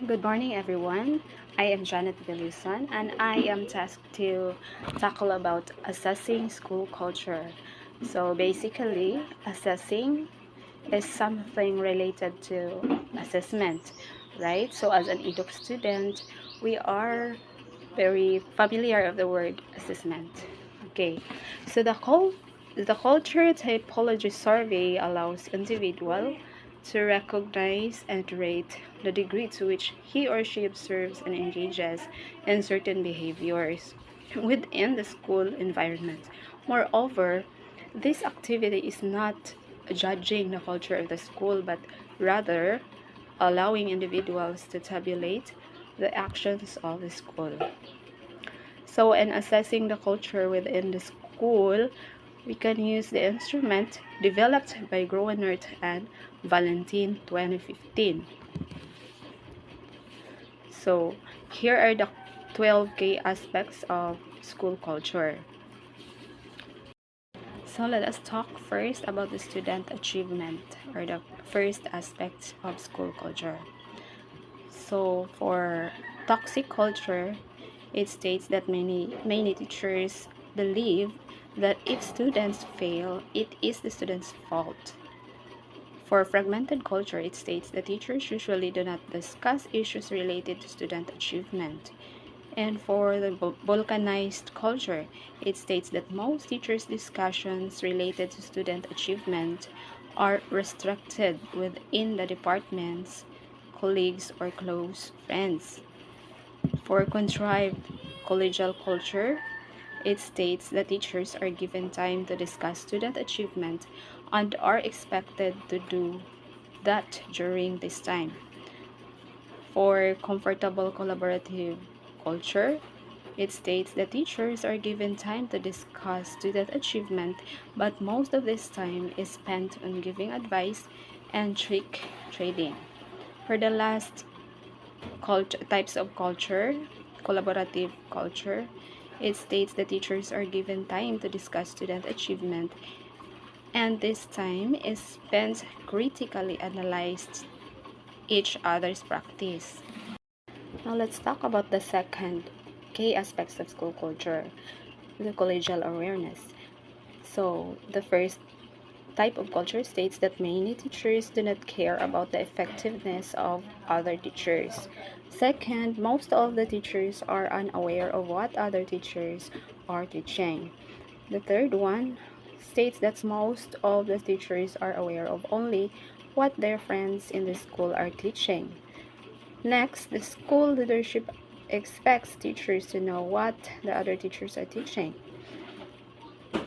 Good morning, everyone. I am Janet Veluson, and I am tasked to tackle about assessing school culture. So basically, assessing is something related to assessment, right? So as an edu student, we are very familiar of the word assessment. Okay, so the culture typology survey allows individual to recognize and rate the degree to which he or she observes and engages in certain behaviors within the school environment. Moreover, this activity is not judging the culture of the school, but rather allowing individuals to tabulate the actions of the school. So, in assessing the culture within the school, we can use the instrument developed by Groenert and Valentin 2015. So, here are the 12 key aspects of school culture. So, let us talk first about the student achievement, or the first aspect of school culture. So, for toxic culture, it states that many teachers believe that if students fail, it is the student's fault. For fragmented culture, it states that teachers usually do not discuss issues related to student achievement. And for the vulcanized culture, it states that most teachers' discussions related to student achievement are restricted within the department's colleagues or close friends. For contrived collegial culture, it states that teachers are given time to discuss student achievement and are expected to do that during this time. For comfortable collaborative culture, it states that teachers are given time to discuss student achievement, but most of this time is spent on giving advice and trick trading. For the last types of culture, collaborative culture, it states that teachers are given time to discuss student achievement, and this time is spent critically analyzing each other's practice. Now let's talk about the second key aspects of school culture, the collegial awareness. So the first type of culture states that many teachers do not care about the effectiveness of other teachers. Second, most of the teachers are unaware of what other teachers are teaching. The third one states that most of the teachers are aware of only what their friends in the school are teaching. Next, the school leadership expects teachers to know what the other teachers are teaching.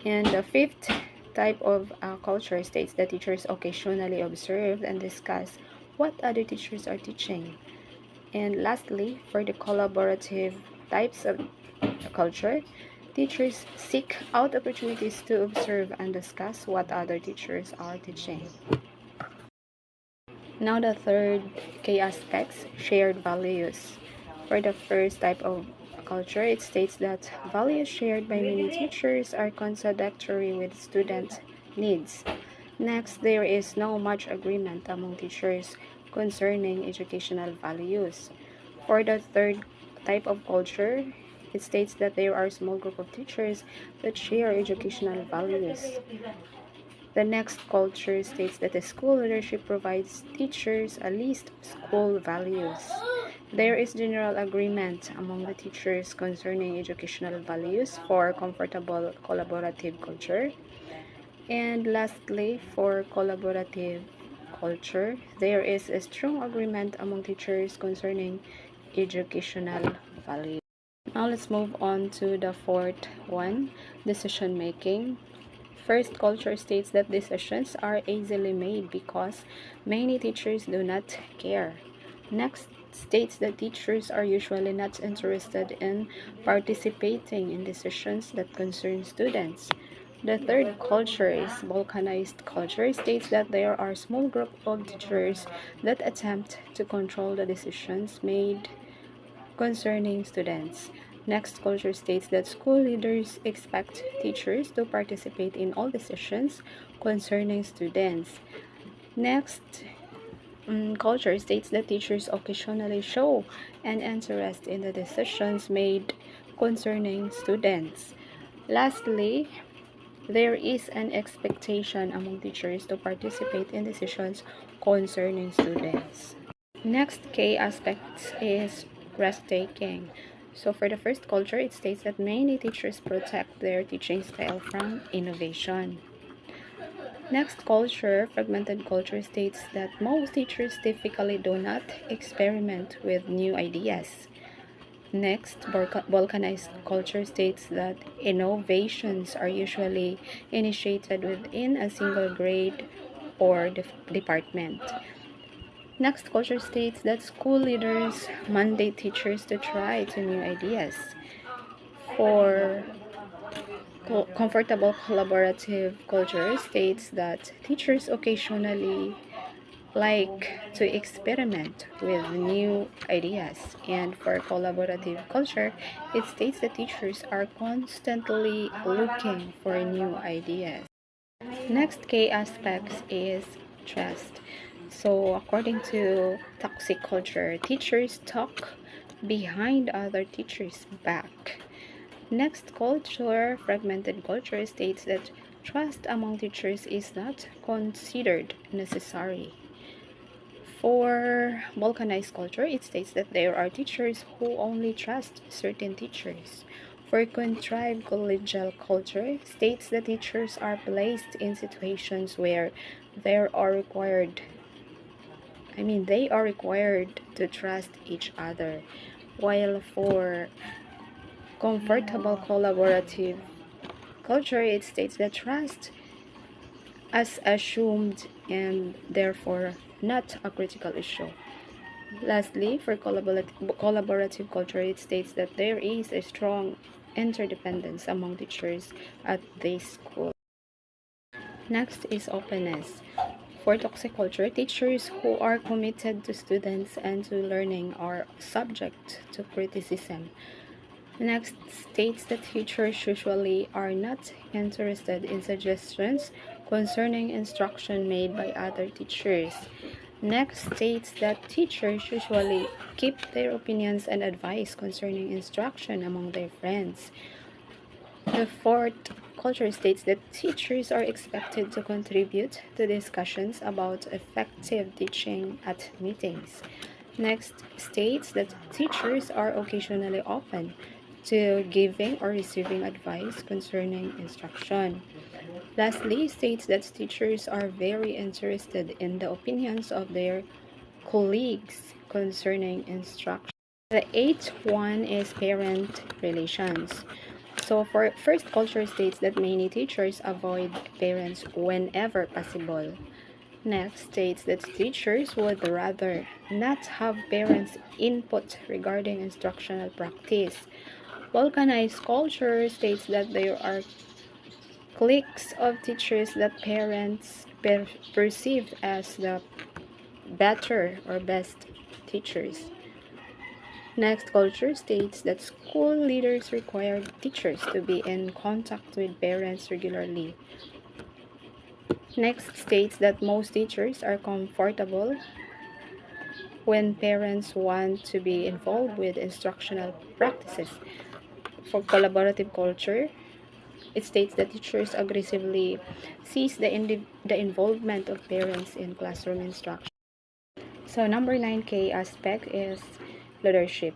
And the fifth type of culture states that teachers occasionally observe and discuss what other teachers are teaching. And lastly, for the collaborative types of culture, teachers seek out opportunities to observe and discuss what other teachers are teaching. Now the third key aspects, shared values. For the first type of culture, it states that values shared by many teachers are contradictory with student needs. Next, there is no much agreement among teachers concerning educational values. For the third type of culture, it states that there are a small group of teachers that share educational values. The next culture states that the school leadership provides teachers a list of school values. There is general agreement among the teachers concerning educational values for comfortable collaborative culture. And lastly, for collaborative culture, there is a strong agreement among teachers concerning educational values. Now let's move on to the fourth one, decision making. First, culture states that decisions are easily made because many teachers do not care. Next, states that teachers are usually not interested in participating in decisions that concern students. The third culture is balkanized culture states that there are small group of teachers that attempt to control the decisions made concerning students. Next, culture states that school leaders expect teachers to participate in all decisions concerning students. Next, culture states that teachers occasionally show an interest in the decisions made concerning students. Lastly, there is an expectation among teachers to participate in decisions concerning students. Next key aspect is risk taking. So for the first culture, it states that many teachers protect their teaching style from innovation. Next culture, fragmented culture, states that most teachers typically do not experiment with new ideas. Next, balkanized culture states that innovations are usually initiated within a single grade or department. Next, culture states that school leaders mandate teachers to try to new ideas. For comfortable collaborative culture states that teachers occasionally like to experiment with new ideas, and for collaborative culture it states that teachers are constantly looking for new ideas. Next key aspect is trust. So according to toxic culture, teachers talk behind other teachers back. Next culture, fragmented culture, states that trust among teachers is not considered necessary. For balkanized culture, it states that there are teachers who only trust certain teachers. For contrived collegial culture, states that teachers are placed in situations where they are required they are required to trust each other. While for comfortable collaborative culture, it states that trust as assumed and therefore not a critical issue. Lastly, for collaborative culture, it states that there is a strong interdependence among teachers at this school. Next is openness. For toxic culture, teachers who are committed to students and to learning are subject to criticism. Next states that teachers usually are not interested in suggestions concerning instruction made by other teachers. Next states that teachers usually keep their opinions and advice concerning instruction among their friends. The fourth culture states that teachers are expected to contribute to discussions about effective teaching at meetings. Next states that teachers are occasionally open to giving or receiving advice concerning instruction. Lastly, states that teachers are very interested in the opinions of their colleagues concerning instruction. The eighth one is parent relations. So for first culture states that many teachers avoid parents whenever possible. Next states that teachers would rather not have parents' input regarding instructional practice. Balkanized culture states that there are cliques of teachers that parents perceive as the better or best teachers. Next culture states that school leaders require teachers to be in contact with parents regularly. Next states that most teachers are comfortable when parents want to be involved with instructional practices. For collaborative culture, it states that teachers aggressively seize the involvement of parents in classroom instruction. So number 9K aspect is leadership.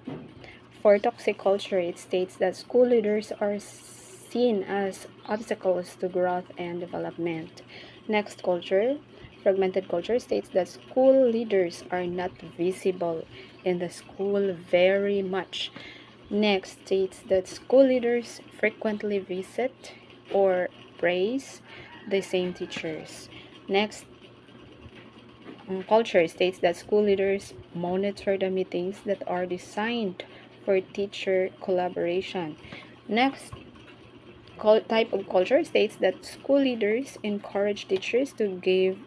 For toxic culture, it states that school leaders are seen as obstacles to growth and development. Next culture, fragmented culture, states that school leaders are not visible in the school very much. Next states that school leaders frequently visit or praise the same teachers. Next culture states that school leaders monitor the meetings that are designed for teacher collaboration. Next type of culture states that school leaders encourage teachers to give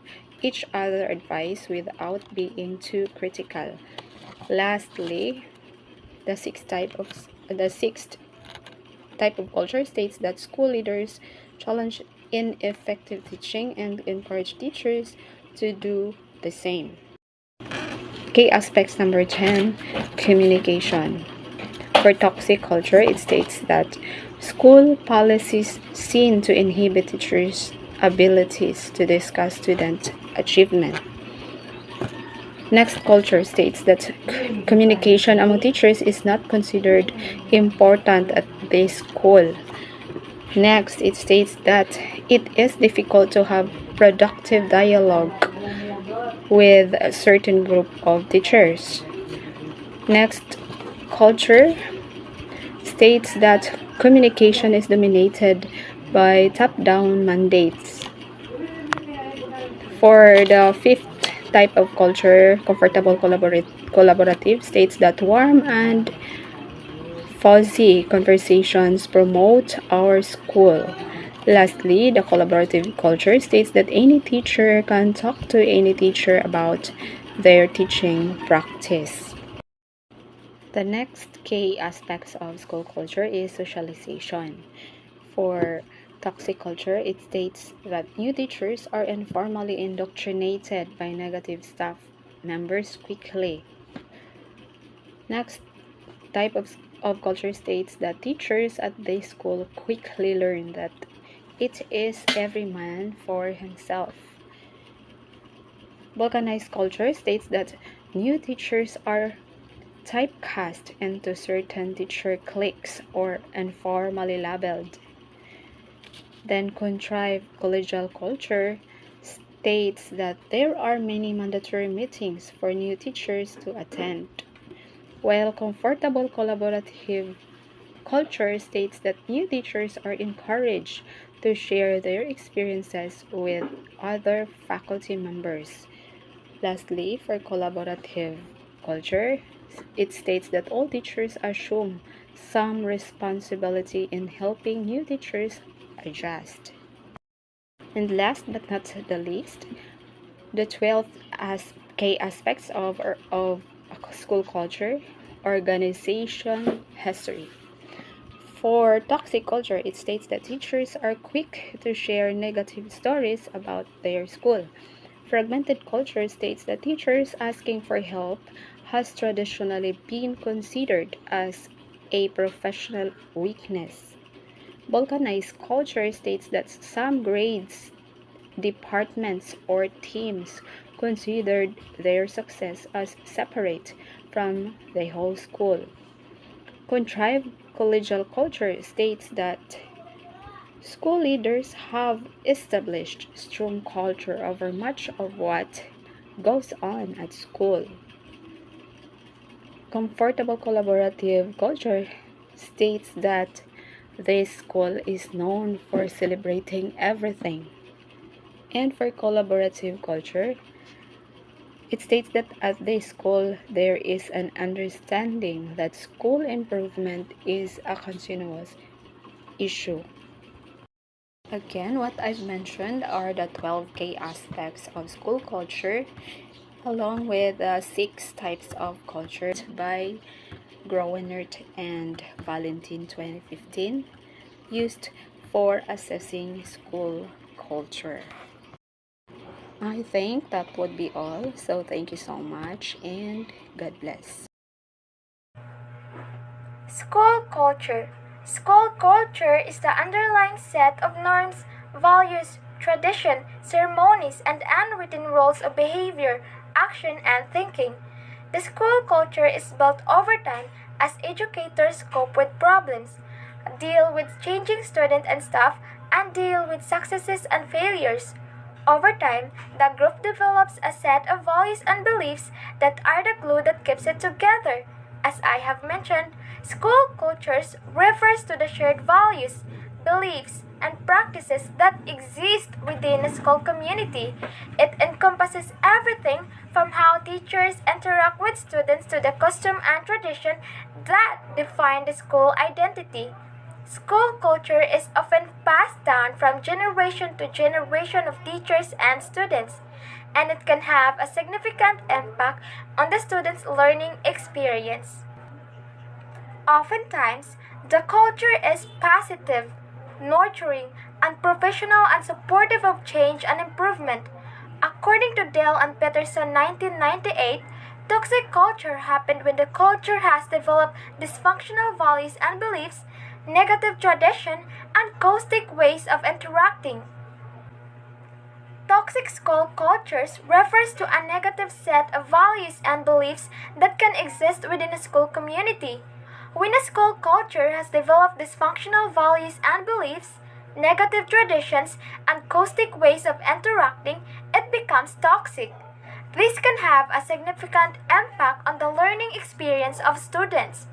each other advice without being too critical. Lastly, the sixth type of culture states that school leaders challenge ineffective teaching and encourage teachers to do the same. Key aspects number 10, communication. For toxic culture, it states that school policies seem to inhibit teachers' abilities to discuss student achievement. Next, culture states that communication among teachers is not considered important at this school. Next, it states that it is difficult to have productive dialogue with a certain group of teachers. Next, culture states that communication is dominated by top-down mandates. For the fifth type of culture, comfortable collaborative, states that warm and fuzzy conversations promote our school. Lastly, the collaborative culture states that any teacher can talk to any teacher about their teaching practice. The next key aspects of school culture is socialization. For toxic culture, it states that new teachers are informally indoctrinated by negative staff members quickly. Next type of culture states that teachers at the school quickly learn that it is every man for himself. Balkanized culture states that new teachers are typecast into certain teacher cliques or informally labeled. Then contrived collegial culture states that there are many mandatory meetings for new teachers to attend, while comfortable collaborative culture states that new teachers are encouraged to share their experiences with other faculty members. Lastly, for collaborative culture, it states that all teachers assume some responsibility in helping new teachers adjust. And last but not the least, the 12 key aspects of school culture, organization history. For toxic culture, it states that teachers are quick to share negative stories about their school. Fragmented culture states that teachers asking for help has traditionally been considered as a professional weakness. Balkanized culture states that some grades, departments, or teams considered their success as separate from the whole school. Contrived collegial culture states that school leaders have established strong culture over much of what goes on at school. Comfortable collaborative culture states that this school is known for celebrating everything. And for collaborative culture, it states that at this school there is an understanding that school improvement is a continuous issue. Again, what I've mentioned are the 12 key aspects of school culture, along with 6 types of culture by Groenert and Valentin 2015, used for assessing school culture. I think that would be all. So thank you so much and God bless. School culture. School culture is the underlying set of norms, values, tradition, ceremonies, and unwritten rules of behavior, action, and thinking. The school culture is built over time as educators cope with problems, deal with changing student and staff, and deal with successes and failures. Over time, the group develops a set of values and beliefs that are the glue that keeps it together. As I have mentioned, school cultures refers to the shared values, beliefs, and practices that exist within a school community. It encompasses everything from how teachers interact with students to the custom and tradition that define the school identity. School culture is often passed down from generation to generation of teachers and students, and it can have a significant impact on the student's learning experience. Oftentimes, the culture is positive, nurturing, and professional and supportive of change and improvement. According to Dale and Peterson 1998, Toxic culture happened when the culture has developed dysfunctional values and beliefs, negative tradition, and caustic ways of interacting. Toxic school cultures refers to a negative set of values and beliefs that can exist within a school community. When a school culture has developed dysfunctional values and beliefs, negative traditions, and caustic ways of interacting, it becomes toxic. This can have a significant impact on the learning experience of students.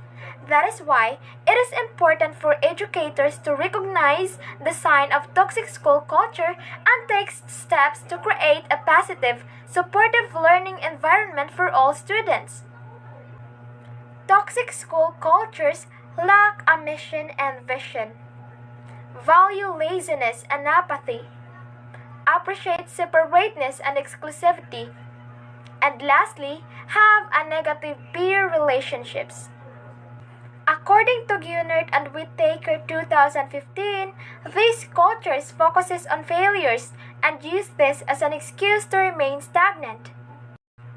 That is why it is important for educators to recognize the sign of toxic school culture and take steps to create a positive, supportive learning environment for all students. Toxic school cultures lack a mission and vision, value laziness and apathy, appreciate separateness and exclusivity, and lastly, have a negative peer relationships. According to Gunert and Whittaker 2015, these cultures focuses on failures and use this as an excuse to remain stagnant.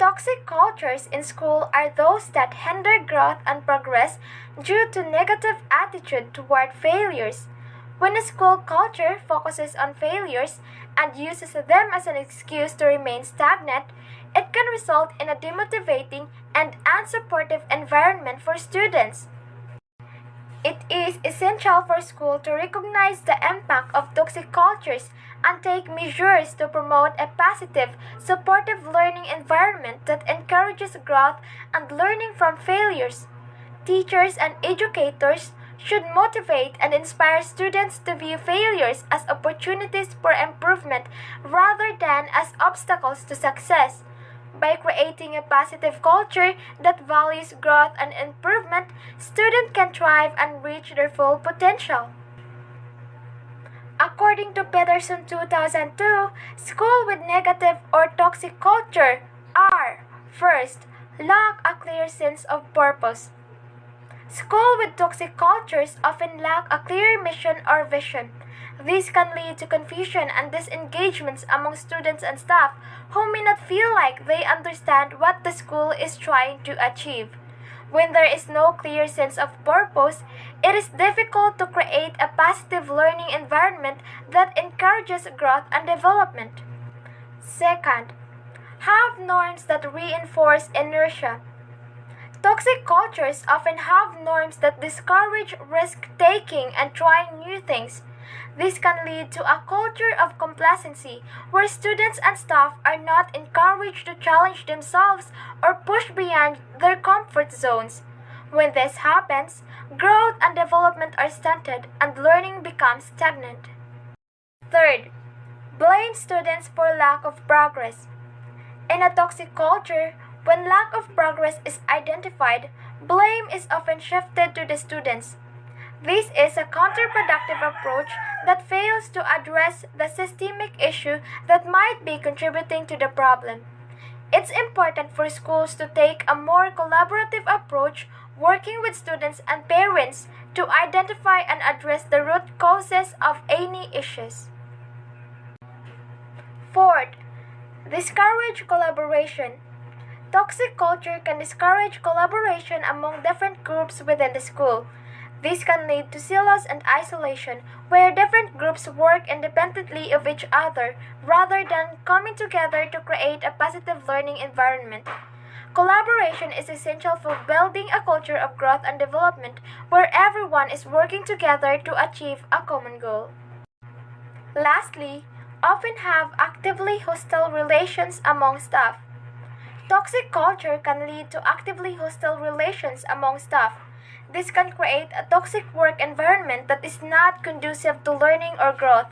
Toxic cultures in school are those that hinder growth and progress due to negative attitude toward failures. When a school culture focuses on failures and uses them as an excuse to remain stagnant, it can result in a demotivating and unsupportive environment for students. It is essential for school to recognize the impact of toxic cultures and take measures to promote a positive, supportive learning environment that encourages growth and learning from failures. Teachers and educators should motivate and inspire students to view failures as opportunities for improvement rather than as obstacles to success. By creating a positive culture that values growth and improvement, students can thrive and reach their full potential. According to Peterson 2002, schools with negative or toxic culture are: first, lack a clear sense of purpose. Schools with toxic cultures often lack a clear mission or vision. This can lead to confusion and disengagements among students and staff who may not feel like they understand what the school is trying to achieve. When there is no clear sense of purpose, it is difficult to create a positive learning environment that encourages growth and development. Second, have norms that reinforce inertia. Toxic cultures often have norms that discourage risk taking and trying new things. This can lead to a culture of complacency where students and staff are not encouraged to challenge themselves or push beyond their comfort zones. When this happens, growth and development are stunted and learning becomes stagnant. Third, blame students for lack of progress. In a toxic culture, when lack of progress is identified, blame is often shifted to the students. This is a counterproductive approach that fails to address the systemic issue that might be contributing to the problem. It's important for schools to take a more collaborative approach, working with students and parents to identify and address the root causes of any issues. Fourth, discourage collaboration. Toxic culture can discourage collaboration among different groups within the school. This can lead to silos and isolation, where different groups work independently of each other rather than coming together to create a positive learning environment. Collaboration is essential for building a culture of growth and development where everyone is working together to achieve a common goal. Lastly, often have actively hostile relations among staff. Toxic culture can lead to actively hostile relations among staff. This can create a toxic work environment that is not conducive to learning or growth.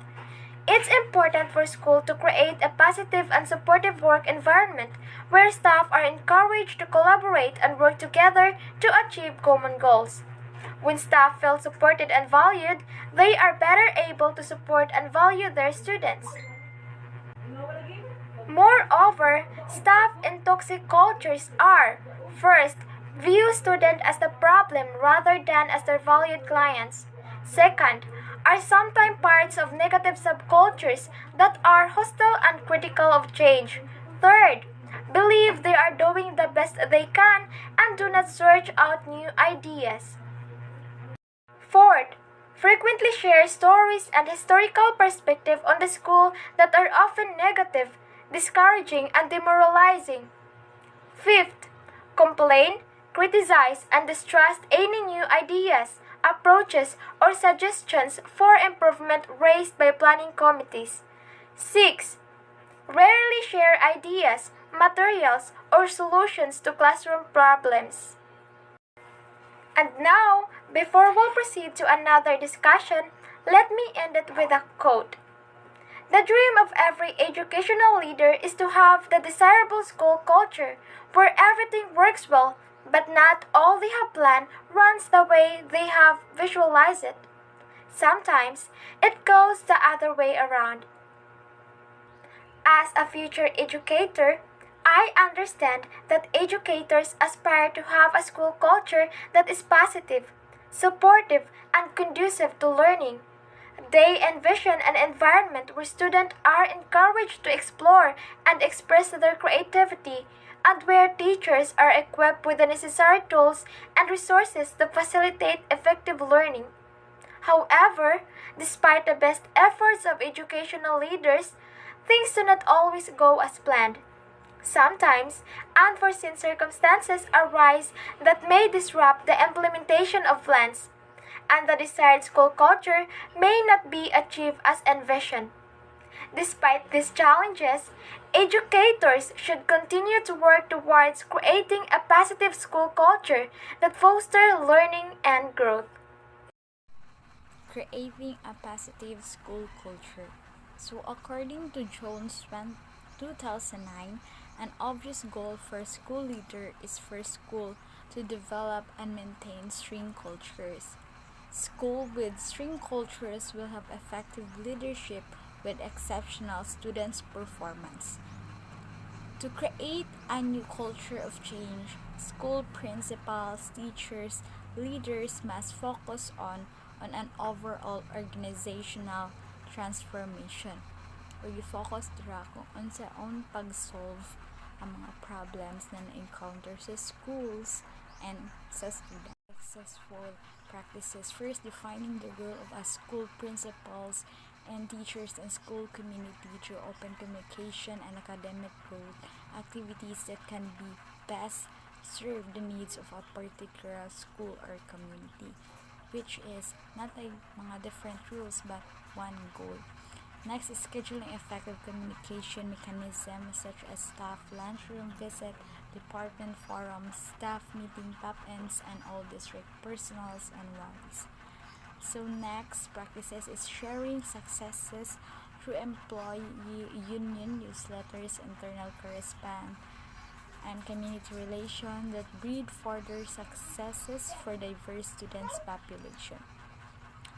It's important for school to create a positive and supportive work environment where staff are encouraged to collaborate and work together to achieve common goals. When staff feel supported and valued, they are better able to support and value their students. Moreover, staff in toxic cultures are: first, view students as the problem rather than as their valued clients. Second, are sometimes parts of negative subcultures that are hostile and critical of change. Third, believe they are doing the best they can, and do not search out new ideas. Fourth, frequently share stories and historical perspective on the school that are often negative, discouraging, and demoralizing. Fifth, complain, criticize, and distrust any new ideas, approaches, or suggestions for improvement raised by planning committees. Six, rarely share ideas, materials, or solutions to classroom problems. And now, before we'll proceed to another discussion, let me end it with a quote. The dream of every educational leader is to have the desirable school culture where everything works well, but not all they have planned runs the way they have visualized it. Sometimes it goes the other way around. As a future educator, I understand that educators aspire to have a school culture that is positive, supportive, and conducive to learning. They envision an environment where students are encouraged to explore and express their creativity, and where teachers are equipped with the necessary tools and resources to facilitate effective learning. However, despite the best efforts of educational leaders, things do not always go as planned. Sometimes, unforeseen circumstances arise that may disrupt the implementation of plans, and the desired school culture may not be achieved as envisioned. Despite these challenges, educators should continue to work towards creating a positive school culture that fosters learning and growth. Creating a positive school culture. So, according to Jones 2009, an obvious goal for a school leader is for school to develop and maintain strong cultures. School with strong cultures will have effective leadership with exceptional students' performance. To create a new culture of change, school principals, teachers, leaders must focus on an overall organizational transformation where you focus dira kung unsaon pag-solve ang mga problems na na-encounter sa schools and sa students. Successful practices. First, defining the role of a school principals and teachers and school community through open communication and academic growth activities that can be best serve the needs of a particular school or community, which is not like mga different rules but one goal. Next is scheduling effective communication mechanisms such as staff lunchroom visit, department forums, staff meeting pop-ins, and all district personals and rallies. So next practices is sharing successes through employee union newsletters, internal correspondence, and community relation that breed further successes for diverse students population.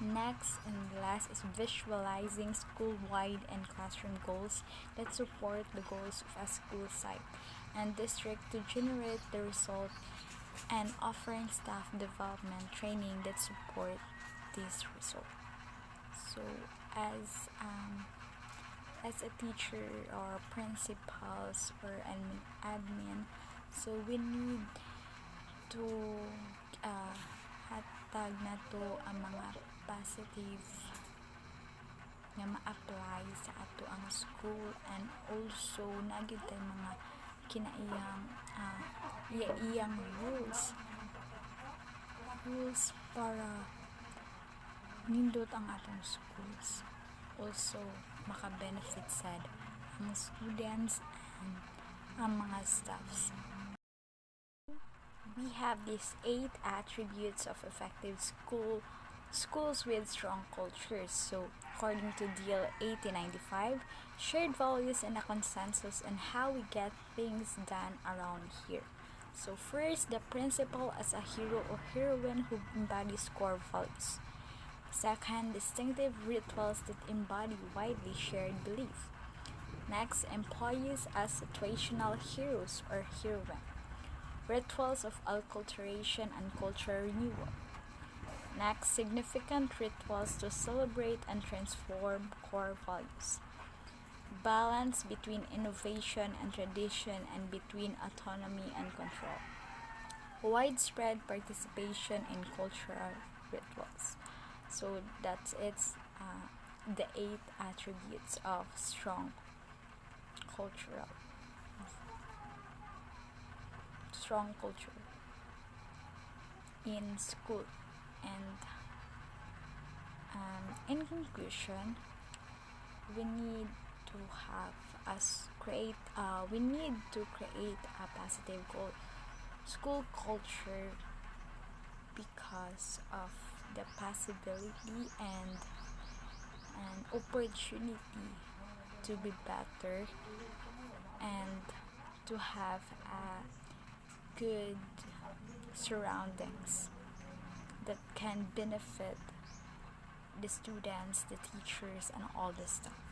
Next and last is visualizing school-wide and classroom goals that support the goals of a school site and district to generate the result, and offering staff development training that support this result. So as a teacher or principals or an admin, so we need to hatag na to ang mga positive nga ma-apply sa ato ang school, and also nagyud tay mga kinaiyang iyang rules para nindot ang atong schools. Also maka-benefit sad ang students and ang mga staffs. We have these 8 attributes of effective schools with strong cultures. So, according to DL 1895, shared values and a consensus on how we get things done around here. So, first, the principal as a hero or heroine who embodies core values. Second, distinctive rituals that embody widely shared belief. Next, employees as situational heroes or heroine. Rituals of acculturation and cultural renewal. Next, significant rituals to celebrate and transform core values. balance between innovation and tradition, and between autonomy and control. Widespread participation in cultural rituals. So that's it's the 8 attributes of cultural strong culture in school. And in conclusion, we need to have us create we need to create a positive school culture because of the possibility and an opportunity to be better and to have a good surroundings that can benefit the students, the teachers, and all the staff.